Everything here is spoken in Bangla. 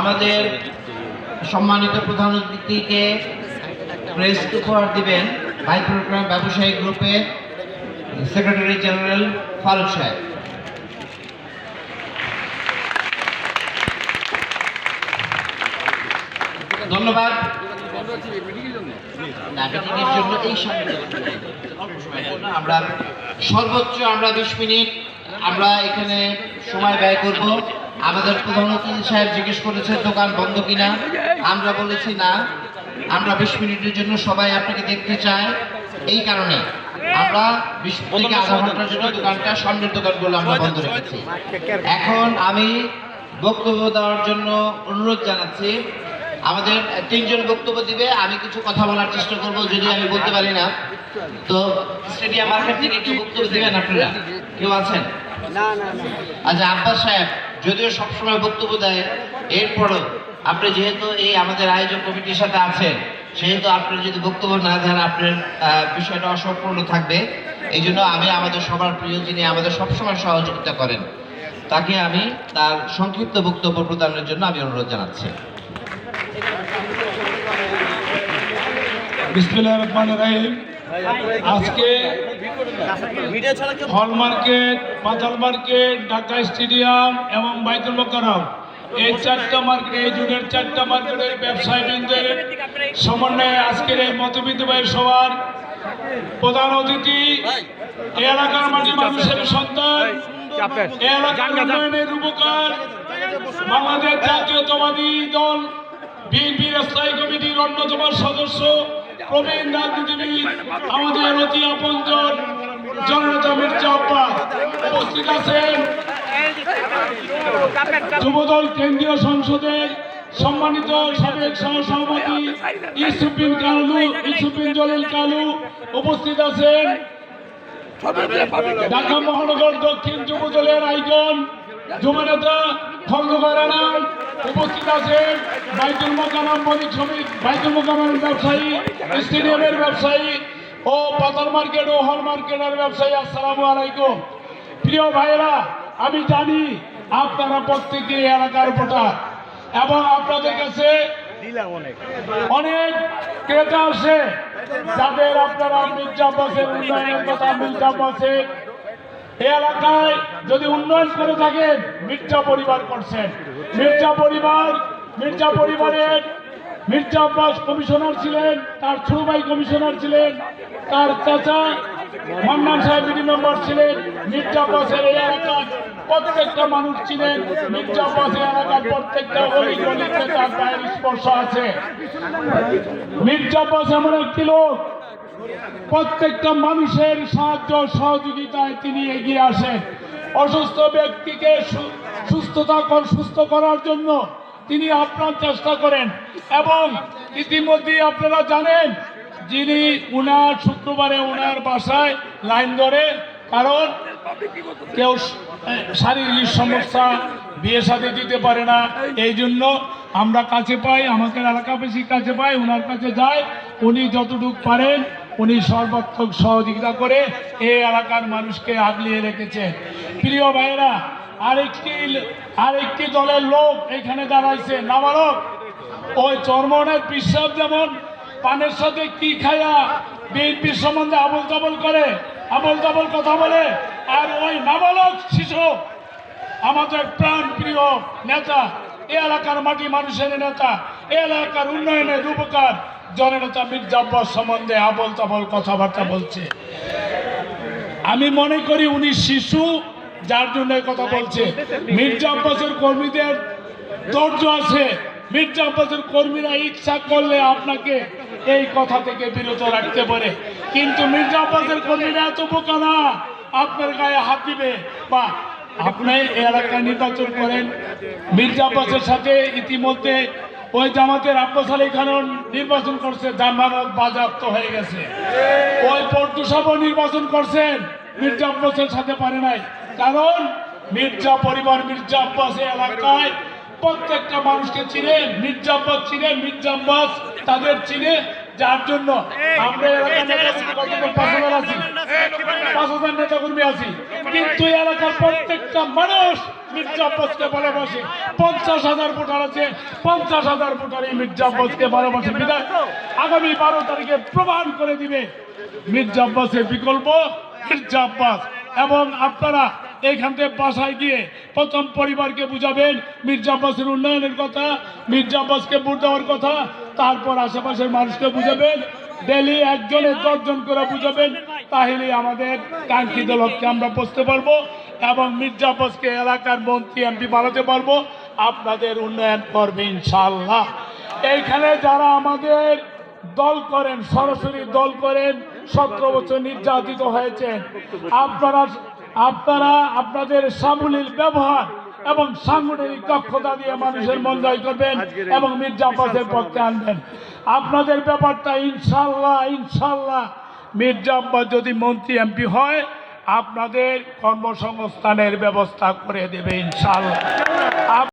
আমাদের সম্মানিত প্রধান অতিথিকে প্রেস উপহার দিবেন ভাইস প্রোগ্রাম ব্যবসায়ী গ্রুপের সেক্রেটারি জেনারেল ফারুক সাহেব। ধন্যবাদ। আমরা সর্বোচ্চ 20 মিনিট আমরা এখানে সময় ব্যয় করব। আমাদের প্রধান অতিথি সাহেব জিজ্ঞেস করেছে দোকান বন্ধ কিনা, আমরা বলেছি না, আমরা 20 মিনিটের জন্য সবাই আপনাকে দেখতে চাই। এই কারণে আমরা 20 থেকে আধা ঘন্টার জন্য দোকানটা, সামনের দোকানগুলো আমরা বন্ধ রেখেছি। এখন আমি বক্তব্য দেওয়ার জন্য অনুরোধ জানাচ্ছি। আমাদের 3 জন বক্তব্য দিবে, আমি কিছু কথা বলার চেষ্টা করব, যদি আমি বলতে পারি না তো স্টেডিয়াম মার্কেট থেকে একটু বক্তব্য দিবেন আপনারা, কেউ আছেন? আচ্ছা, আব্বাস সাহেব যদিও সবসময় বক্তব্য দেয়, এরপরও আপনি যেহেতু এই আমাদের আয়োজক কমিটির সাথে আছেন, সেহেতু আপনার যদি বক্তব্য না দেন আপনার বিষয়টা অসম্পূর্ণ থাকবে। এই জন্য আমি আমাদের সবার প্রিয়, যিনি আমাদের সবসময় সহযোগিতা করেন, তাকে আমি তার সংক্ষিপ্ত বক্তব্য প্রদানের জন্য আমি অনুরোধ জানাচ্ছি। বিসমিল্লাহির রহমানির রহিম। আজকে হল মার্কেট, পাতাল মার্কেট, ঢাকা স্টেডিয়াম এবং বাইতুল মোকাররম, এই 4টা মার্কেট, এই জুনের 4টা মার্কেটের ব্যবসায়ীবৃন্দের সমন্বয়ে আজকের এই মতবিদ ভাই সভার প্রধান অতিথি, এই এলাকার মাটি মানুষের সন্তান, এই এলাকার উন্নয়নের রূপকার, বাংলাদেশ জাতীয়তাবাদী দল বিএনপির স্থায়ী কমিটির অন্যতম সদস্য, প্রবীণ রাজনীতিবিদ, আমাদের অতি আপনজন জননেতা মির্জা আব্বাস উপস্থিত আছেন। যুবদল কেন্দ্রীয় সংসদের সম্মানিত সাবেক সহসভাপতি ইউসুফ জলিল কালু উপস্থিত আছেন। ঢাকা মহানগর দক্ষিণ যুবদলের আইকন যুবনেতা খন্দকার আনাম উপস্থিত আছেন। বাইতুল মোকাররম বণিক সমিতি, বাইতুল মোকাররমের ব্যবসায়ী, স্টেডিয়ামের ব্যবসায়ী ও পাতাল মার্কেট ও হল মার্কেটের ব্যবসায়ী, আসসালামু আলাইকুম। প্রিয় ভাইয়েরা, আমি জানি আপনারা প্রত্যেকে এলাকার ভোটার এবং আপনাদের কাছে অনেক ক্রেতা আসে, যাদের আপনারা মির্জা আব্বাসের উন্নয়নের কথা, মির্জা আব্বাসের এই এলাকায় যদি উন্নয়ন করে থাকেন, মির্জা পরিবার করছেন। মির্জা পরিবারের মির্জা আব্বাস কমিশনার ছিলেন, তার ছোট ভাই কমিশনার ছিলেন, তার চাচা মান্নান সাহেব বিডি মেম্বার ছিলেন। মির্জা আব্বাসের এই এলাকার প্রত্যেকটা মানুষ ছিলেন। মির্জা আব্বাসের এলাকার প্রত্যেকটা গলি গলিতে তার পায়ের স্পর্শ আছে। মির্জা আব্বাস এমন একটি লোক, প্রত্যেকটা মানুষের সাহায্য সহযোগিতায় তিনি এগিয়ে আসেন। অসুস্থ ব্যক্তিকে সুস্থ করার জন্য তিনি আপ্রাণ চেষ্টা করেন এবং ইতিমধ্যে আপনারা জানেন যিনি উনার শুক্রবারে উনার বাসায় লাইন ধরে, কারণ কেউ শারীরিক সমস্যা, বিয়ে শাদী দিতে পারে না, এই জন্য আমরা কাছে পাই, আমাদের এলাকাবাসী কাছে পাই, উনার কাছে যায়। উনি যতটুকু পারেন উনি সর্বাত্মক সহযোগিতা করে এই এলাকার মানুষকে আগলিয়ে রেখেছেন। প্রিয় ভাইয়েরা, আরেকটি দলের লোক এখানে দাঁড়াইছে, নাবালক। ওই চরমনের পিসাব যেমন পানের সাথে কি খায়া বিএনপির সম্বন্ধে আবল তাবল কথা বলে, আর ওই নাবালক শিশু আমাদের প্রাণ প্রিয় নেতা, এ এলাকার মাটি মানুষের নেতা, এ এলাকার উন্নয়নের রূপকার জননেতা মির্জা আব্বাস সম্বন্ধে আবল তাবল কথাবার্তা বলছে। আমি মনে করি উনি শিশু, যার জন্য কথা বলছে। মির্জা আব্বাসের কর্মীদের ধৈর্য আছে। মির্জা আব্বাসের কর্মীরা ইচ্ছা করলে আপনাকে এই কথা থেকে বিরত রাখতে পারে, কিন্তু মির্জা আব্বাসের কর্মীরা এত বোকা না, আপনার গায়ে হাত দিবে। বা আপনি এলাকায় নির্বাচন করেন, মির্জা আব্বাসের সাথে ইতিমধ্যে ওই জামাতের আব্বাস আলী খান নির্বাচন করছে, জামানত বাজেয়াপ্ত হয়ে গেছে। ওই পর্দু সাহেব নির্বাচন করছেন, মির্জা আব্বাসের সাথে পারে নাই, কারণ মির্জা পরিবার, মির্জা আব্বাস এলাকায় প্রত্যেকটা মানুষকে চিনে, মির্জা আব্বাস চিনে, মির্জা আব্বাস তাদের চিনে, যার জন্য আমরা এলাকার নেতাকর্মী কতজন 5,000 আছি, 5,000 নেতাকর্মী আছি, কিন্তু এলাকার প্রত্যেকটা মানুষ মির্জা আব্বাসকে ভালোবাসে। 50,000 ভোটার আছে, 50,000 ভোটারই মির্জা আব্বাসকে ভালোবাসে। বিধায় আগামী 12 তারিখে প্রমাণ করে দিবে মির্জা আব্বাসের বিকল্প মির্জা আব্বাস। এবং আপনারা এইখান থেকে বাসায় গিয়ে প্রথম পরিবারকে বুঝাবেন মির্জা আব্বাসের উন্নয়নের কথা, মির্জা আব্বাসকে ভোট দেওয়ার কথা, তারপর আশেপাশের মানুষকে বুঝাবেন, ডেলি 1 জনে 10 জন করে বুঝাবেন। তাহলে আমাদের কাঙ্ক্ষিত লক্ষ্যে আমরা পৌঁছতে পারবো এবং মির্জা আব্বাসকে এলাকার মন্ত্রী এমপি বানাতে পারবো। আপনাদের উন্নয়ন করবে ইনশাআল্লাহ। এইখানে যারা আমাদের দল করেন, সরাসরি দল করেন, 17 বছর নির্যাতিত হয়েছেন, আপনারা আপনাদের সামূহিক ব্যবহার এবং সাংগঠনিক দক্ষতা দিয়ে মানুষের মন জয় করবেন এবং মির্জা আব্বাসের পক্ষে আনবেন। আপনাদের ব্যাপারটা ইনশাল্লাহ মির্জা আব্বাস যদি মন্ত্রী এমপি হয় আপনাদের কর্মসংস্থানের ব্যবস্থা করে দেবে ইনশাল্লাহ।